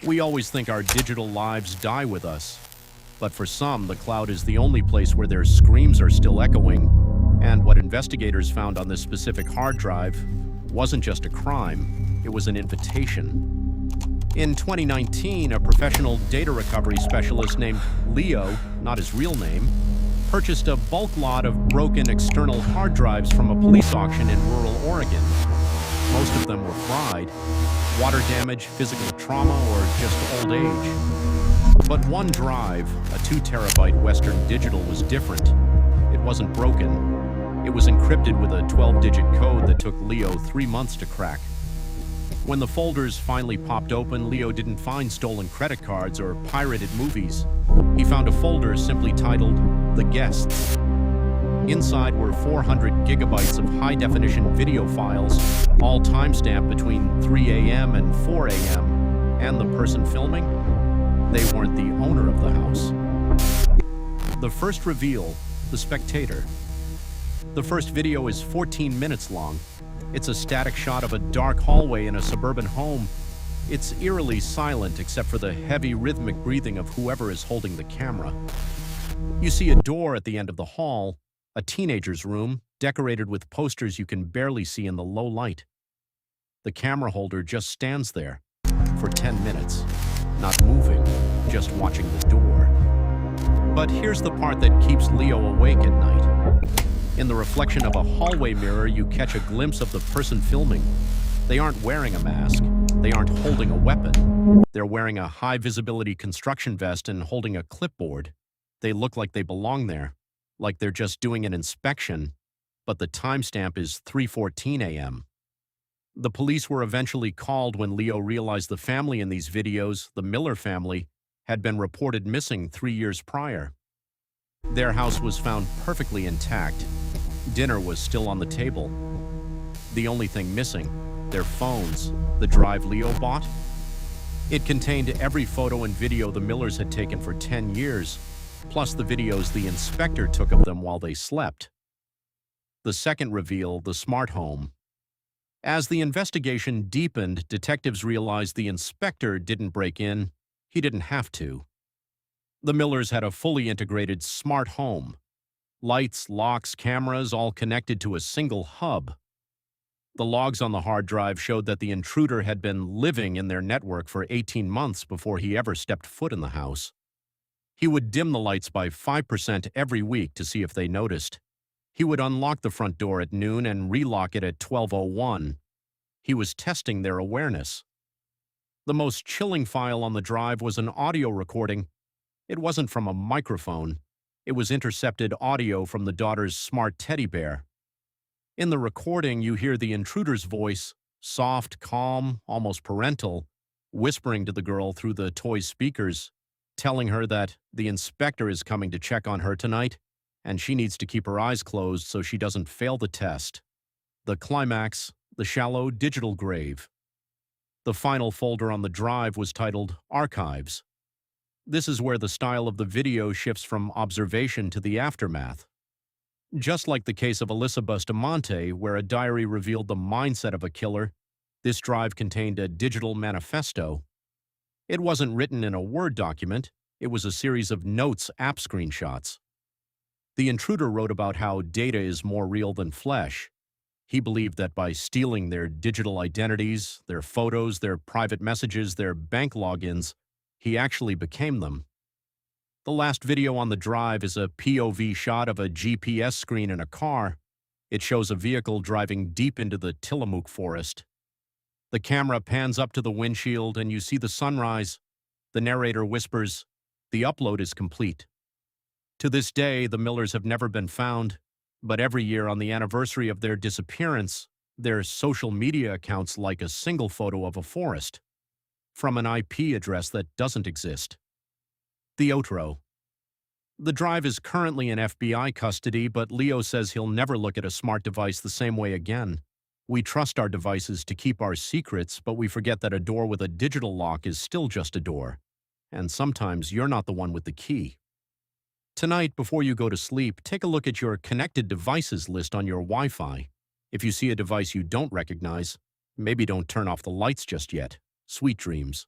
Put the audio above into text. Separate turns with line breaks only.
We always think our digital lives die with us, but for some, the cloud is the only place where their screams are still echoing. And what investigators found on this specific hard drive wasn't just a crime, it was an invitation. In 2019, a professional data recovery specialist named Leo, not his real name, purchased a bulk lot of broken external hard drives from a police auction in rural Oregon. Most of them were fried, water damage, physical trauma, or just old age. But one drive, a 2 terabyte Western Digital, was different. It wasn't broken. It was encrypted with a 12-digit code that took Leo 3 months to crack. When the folders finally popped open, Leo didn't find stolen credit cards or pirated movies. He found a folder simply titled The Guests. Inside were 400 gigabytes of high-definition video files, all timestamped between 3 a.m. and 4 a.m. And the person filming? They weren't the owner of the house. The first reveal, The Spectator. The first video is 14 minutes long. It's a static shot of a dark hallway in a suburban home. It's eerily silent except for the heavy rhythmic breathing of whoever is holding the camera. You see a door at the end of the hall, a teenager's room, decorated with posters you can barely see in the low light. The camera holder just stands there for 10 minutes, not moving, just watching the door. But here's the part that keeps Leo awake at night. In the reflection of a hallway mirror, you catch a glimpse of the person filming. They aren't wearing a mask. They aren't holding a weapon. They're wearing a high-visibility construction vest and holding a clipboard. They look like they belong there, like they're just doing an inspection, but the timestamp is 3:14 a.m. The police were eventually called when Leo realized the family in these videos, the Miller family, had been reported missing 3 years prior. Their house was found perfectly intact. Dinner was still on the table. The only thing missing, their phones, the drive Leo bought. It contained every photo and video the Millers had taken for 10 years, plus the videos the inspector took of them while they slept. The second reveal, the smart home. As the investigation deepened, detectives realized the inspector didn't break in. He didn't have to. The Millers had a fully integrated smart home. Lights, locks, cameras, all connected to a single hub. The logs on the hard drive showed that the intruder had been living in their network for 18 months before he ever stepped foot in the house. He would dim the lights by 5% every week to see if they noticed. He would unlock the front door at noon and relock it at 12:01. He was testing their awareness. The most chilling file on the drive was an audio recording. It wasn't from a microphone. It was intercepted audio from the daughter's smart teddy bear. In the recording, you hear the intruder's voice, soft, calm, almost parental, whispering to the girl through the toy's speakers, telling her that the inspector is coming to check on her tonight, and she needs to keep her eyes closed so she doesn't fail the test. The climax, the shallow digital grave. The final folder on the drive was titled Archives. This is where the style of the video shifts from observation to the aftermath. Just like the case of Alyssa Bustamante, where a diary revealed the mindset of a killer, this drive contained a digital manifesto. It wasn't written in a Word document. It was a series of notes, app screenshots. The intruder wrote about how data is more real than flesh. He believed that by stealing their digital identities, their photos, their private messages, their bank logins, he actually became them. The last video on the drive is a POV shot of a GPS screen in a car. It shows a vehicle driving deep into the Tillamook forest. The camera pans up to the windshield and you see the sunrise. The narrator whispers, "The upload is complete." To this day, the Millers have never been found, but every year on the anniversary of their disappearance, their social media accounts like a single photo of a forest from an IP address that doesn't exist. The outro. The drive is currently in FBI custody, but Leo says he'll never look at a smart device the same way again. We trust our devices to keep our secrets, but we forget that a door with a digital lock is still just a door. And sometimes you're not the one with the key. Tonight, before you go to sleep, take a look at your connected devices list on your Wi-Fi. If you see a device you don't recognize, maybe don't turn off the lights just yet. Sweet dreams.